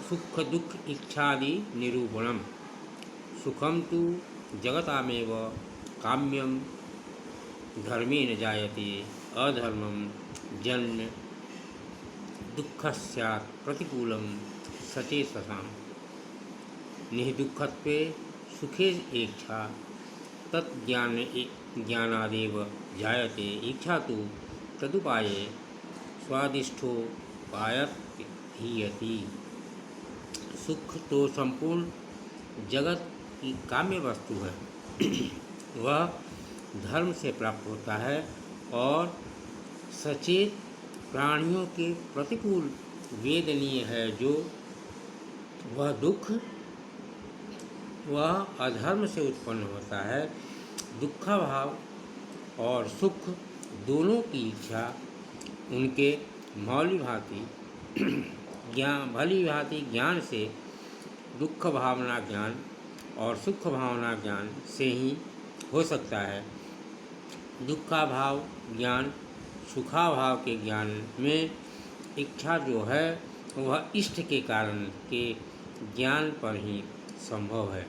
सुख दुख इच्छादि निरूपणम। सुखम तो जगतामेव काम्यम धर्मेण जायते अधर्मम जन्म दुःखस्यात् प्रतिकूलम सचेतसाम्। निःदुःखत्वे सुखे इच्छा ज्ञानादेव जायते। इच्छा तो तदुपाये स्वादिष्ठोपायत हीयति। सुख तो संपूर्ण जगत की काम्य वस्तु है। वह धर्म से प्राप्त होता है और सचेत प्राणियों के प्रतिकूल वेदनीय है। जो वह दुख वह अधर्म से उत्पन्न होता है। दुखाभाव और सुख दोनों की इच्छा उनके भली भांति ज्ञान से दुख भावना ज्ञान और सुख भावना ज्ञान से ही हो सकता है। दुखाभाव ज्ञान सुखाभाव के ज्ञान में इच्छा जो है वह इष्ट के कारण के ज्ञान पर ही संभव है।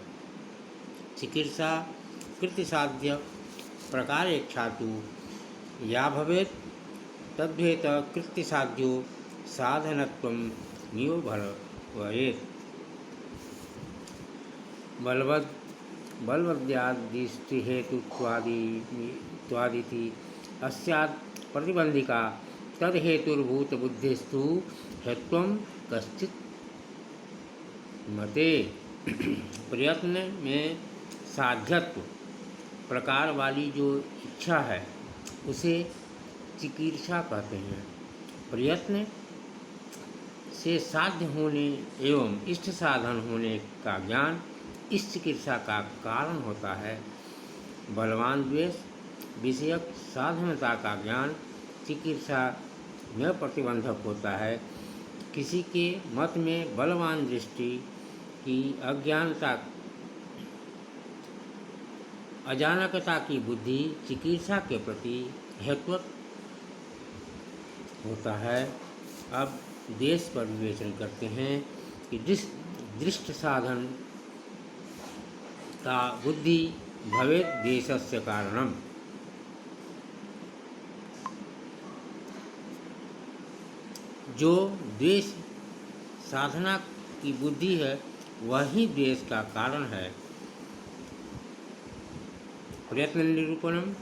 चिकित्सा कृतिसाध्य प्रकार इच्छा तो या भवेत् तद्वेत कृतिसाध्यो साधनत्वं नियो भवेत्। बलवद्यादिष्टिहेतुत्वादिति अस्यात् प्रतिबंधिका तद्हेतुर्भूतबुद्धिस्तु हेत्वं कश्चित् मते। प्रयत्न में साध्यत्व प्रकार वाली जो इच्छा है उसे चिकीर्षा कहते हैं। प्रयत्न से साध्य होने एवं इष्ट साधन होने का ज्ञान इस चिकित्सा का कारण होता है। बलवान द्वेष विषयक साधनता का ज्ञान चिकित्सा में प्रतिबंधक होता है। किसी के मत में बलवान दृष्टि की अजानकता की बुद्धि चिकित्सा के प्रति हेतु होता है। अब देश पर विवेचन करते हैं कि दृष्ट साधन का बुद्धि भवेत् देशस्य कारणम। जो द्वेष साधना की बुद्धि है वही द्वेष का कारण है। प्रयत्न निरूपणम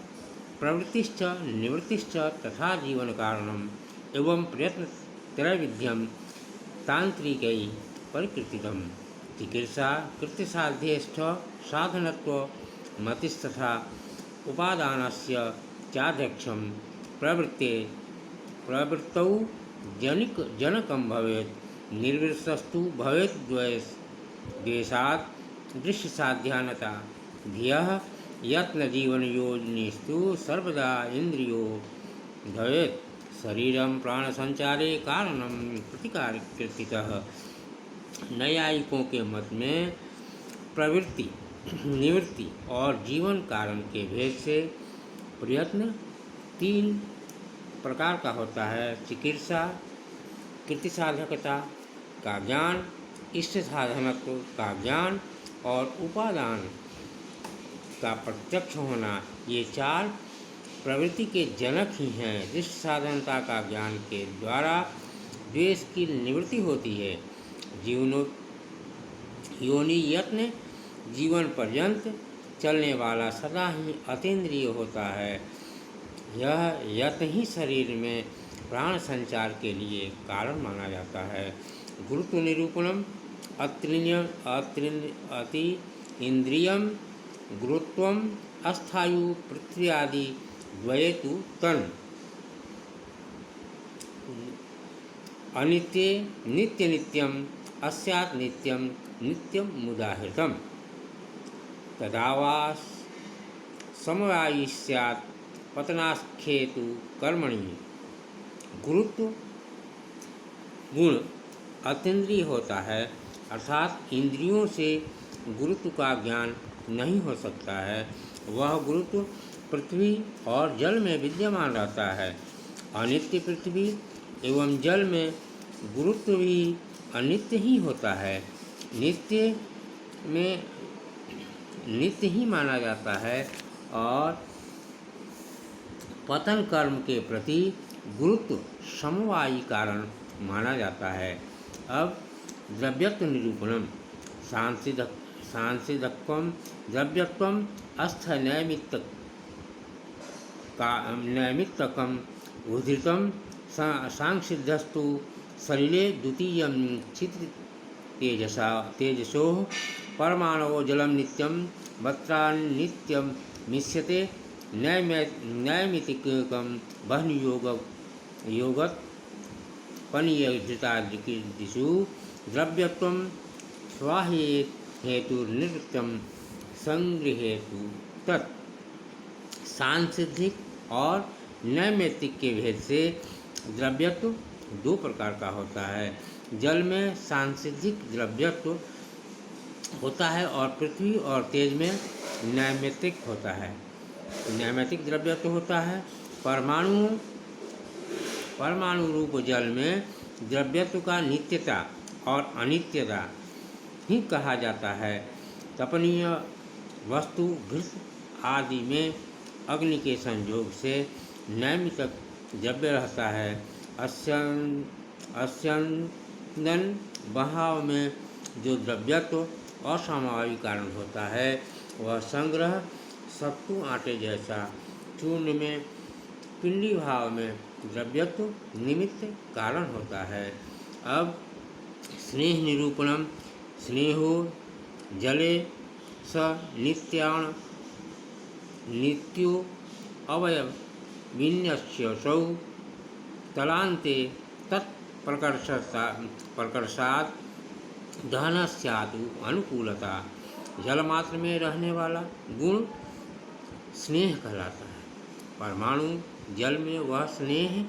प्रवृत्तिश्च निवृत्तिश्च तथा जीवन कारणम एवं प्रयत्न त्रैविध्यम तांत्रिकै परिकृतितम। चिकित्सा कृत्यसाध्येष्ठ साधनत्व मतिस्तथा उपादानस्य चाध्यक्षम प्रवृत्तौ जनकं भवेत्। निर्वृत्तस्तु भवेत् द्वेषात् दृश्यसाध्यानता धियः यत्न जीवन योजनेस्तु सर्वदा इंद्रियो भवेत्। शरीरं प्राणसंचारे कारणं प्रतिकारकृतितः। नैयायिकों के मत में प्रवृत्ति निवृत्ति और जीवन कारण के भेद से प्रयत्न 3 प्रकार का होता है। चिकित्सा कृतिसाधकता का ज्ञान, इष्ट साधनत्व का ज्ञान और उपादान का प्रत्यक्ष होना, ये 4 प्रवृत्ति के जनक ही हैं। दृष्ट साधनता का ज्ञान के द्वारा द्वेष की निवृत्ति होती है। योनि यत्न जीवन पर्यंत चलने वाला सदा ही अतीन्द्रिय होता है। यह यत्न ही शरीर में प्राण संचार के लिए कारण माना जाता है। गुरुत्व निरूपणम अति इंद्रियम गुरुत्वम अस्थायु पृथ्वी आदि द्वयेतु तन अनित्ये नित्य नित्यम अस्यात् नित्यम नित्यम मुदाहृतम तदावास समवायी स्यात् पतनाख्येतु कर्मणि। गुरुत्व गुण अतीन्द्रिय होता है अर्थात इंद्रियों से गुरुत्व का ज्ञान नहीं हो सकता है। वह गुरुत्व पृथ्वी और जल में विद्यमान रहता है। अनित्य पृथ्वी एवं जल में गुरुत्व भी अनित्य ही होता है। नित्य में नित्य ही माना जाता है और पतन कर्म के प्रति गुरुत्व समवायी कारण माना जाता है। अब द्रव्यत्व निरूपणम सांसिधत्वम द्रव्यत्वम अस्थ नैमित्तकम उद्धृतम सांसिद्धस्तु सलिले द्वितीय चित्र तेजसो परमाणवो जलम नित्यम वत्रानित्यम मिश्यते नैमितिकम बहनयोगत पनीयधृतादिषु द्रव्यत्वं स्वाहेतुर्निवृत्तं संगृहेतु तत् सांसिधिक और नैमित्तिक के भेद से द्रव्यत्व दो प्रकार का होता है। जल में सांसिधिक द्रव्यत्व होता है और पृथ्वी और तेज में नैमित्तिक होता है। नैमित्तिक द्रव्यत्व होता है। परमाणु रूप जल में द्रव्यत्व का नित्यता और अनित्यता ही कहा जाता है। तपनीय वस्तु घृत आदि में अग्नि के संयोग से नैमित्तिक द्रव्य रहता है। अस्यंदन बहाव में जो द्रव्यत्व असमवायी कारण होता है वह संग्रह सत्तू आटे जैसा चूर्ण में पिंडी भाव में द्रव्यत्व निमित्त कारण होता है। अब स्नेह निरूपणम स्नेहो जले स नित्यो अवयव विन्यस्यसौ तलान्ते तत्प्रकर्षात् दहनस्यादु अनुकूलता। जलमात्र में रहने वाला गुण स्नेह कहलाता है। परमाणु जल में वह स्नेह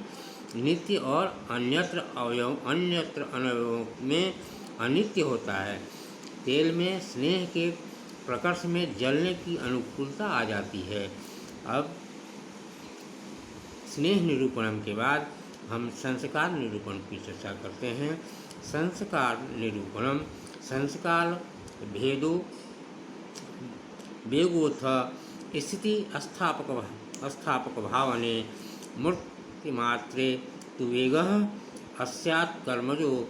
नित्य और अन्यत्र अवयवों में अनित्य होता है। तेल में स्नेह के प्रकर्ष में जलने की अनुकूलता आ जाती है। अब स्नेह निरूपण के बाद हम संस्कार निरूपण की चर्चा करते हैं। संस्कार निरूपणम संस्कार वेगोथ स्थिति अस्थापक भावने मूर्तिमात्रे तु वेगः अस्यात् कर्मजो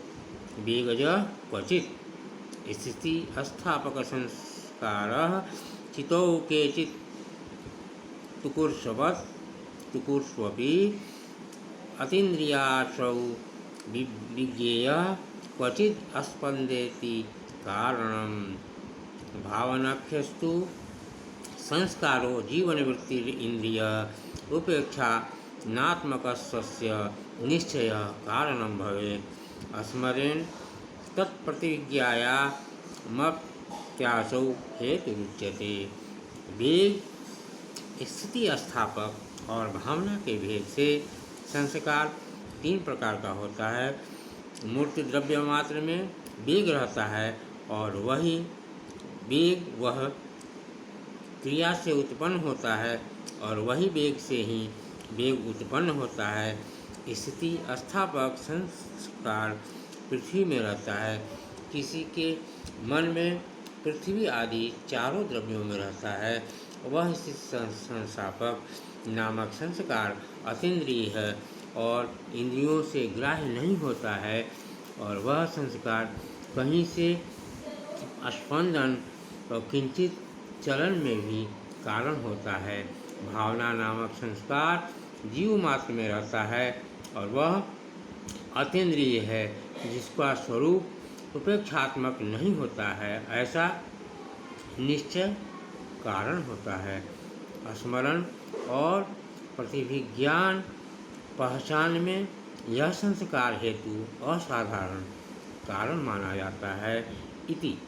वेगजः क्वचित् स्थिति अस्थापक संस्कारः चितो केचित् तुकुर्ष्वपि अतीन्द्रियासौ विज्ञेयः क्वचित् स्पन्देति कारणं भावनाख्यस्तु संस्कारो जीवनवृत्ति इंद्रिय उपेक्षा नात्मकस्य निश्चय कारणं भवेत्। स्मरेण तत्प्रतिज्ञायामप्यासौ हेतुरुच्यते। वेग स्थिति स्थापक और भावना के भेद से संस्कार तीन प्रकार का होता है। मूर्ति द्रव्य मात्र में वेग रहता है और वही वेग वह क्रिया से उत्पन्न होता है और वही वेग से ही वेग उत्पन्न होता है। स्थिति स्थापक संस्कार पृथ्वी में रहता है। किसी के मन में पृथ्वी आदि चारों द्रव्यों में रहता है। वह संस्थापक नामक संस्कार अतीन्द्रिय है और इंद्रियों से ग्राह्य नहीं होता है और वह संस्कार कहीं से स्पंदन और किंचित चलन में भी कारण होता है। भावना नामक संस्कार जीव मात्र में रहता है और वह अतीन्द्रिय है, जिसका स्वरूप उपेक्षात्मक नहीं होता है, ऐसा निश्चय कारण होता है। स्मरण और प्रतिभिज्ञान पहचान में यह संस्कार हेतु असाधारण कारण माना जाता है। इति